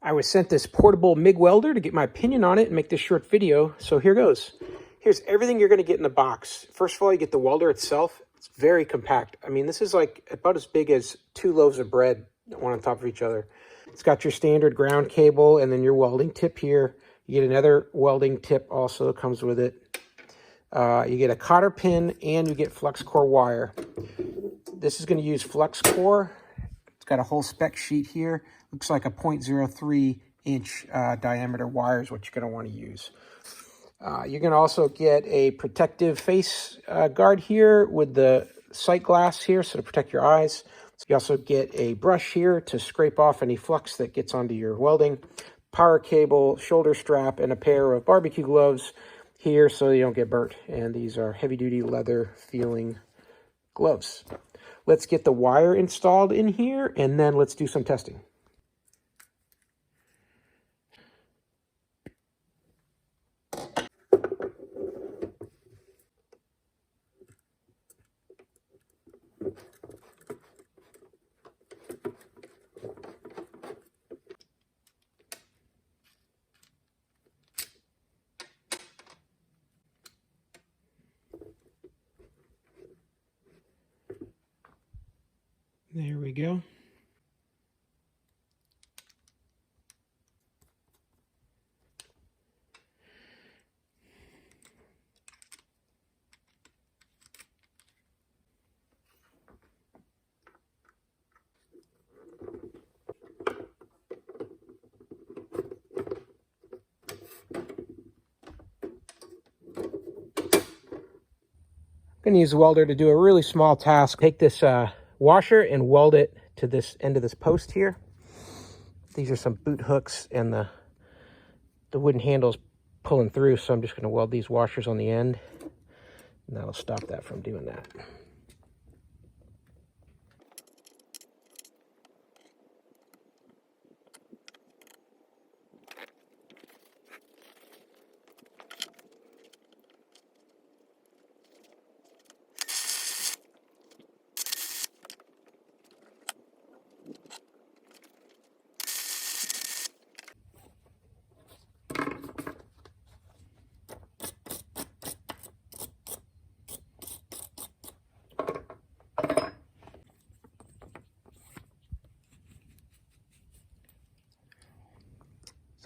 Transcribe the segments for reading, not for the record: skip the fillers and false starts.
I was sent this portable Mig Welder to get my opinion on it and make this short video, so here goes. Here's everything you're going to get in the box. First of all, you get the welder itself. It's very compact. I mean, this is like about as big as 2 loaves of bread, one on top of each other. It's got your standard ground cable and then your welding tip here. You get another welding tip also that comes with it. You get a cotter pin and you get flux core wire. This is going to use flux core. It's got a whole spec sheet here. Looks like a 0.03 inch diameter wire is what you're going to want to use. You're going to also get a protective face guard here with the sight glass here, so to protect your eyes. You also get a brush here to scrape off any flux that gets onto your welding. Power cable, shoulder strap, and a pair of barbecue gloves here so you don't get burnt. And these are heavy-duty leather feeling gloves. Let's get the wire installed in here, and then let's do some testing. There we go. I'm going to use the welder to do a really small task. Take this washer and weld it to this end of this post here. These are some boot hooks and the wooden handles pulling through, so I'm just going to weld these washers on the end, and that'll stop that from doing that.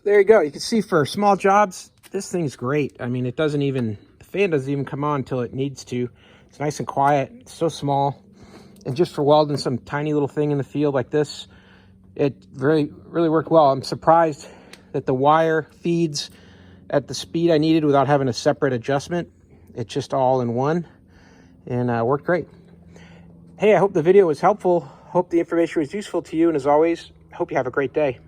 There you go. You can see for small jobs, this thing's great. I mean, it doesn't even, the fan doesn't even come on until it needs to. It's nice and quiet. It's so small. And just for welding some tiny little thing in the field like this, it really worked well. I'm surprised that the wire feeds at the speed I needed without having a separate adjustment. It's just all in one, and worked great. Hey, I hope the video was helpful. Hope the information was useful to you. And as always, I hope you have a great day.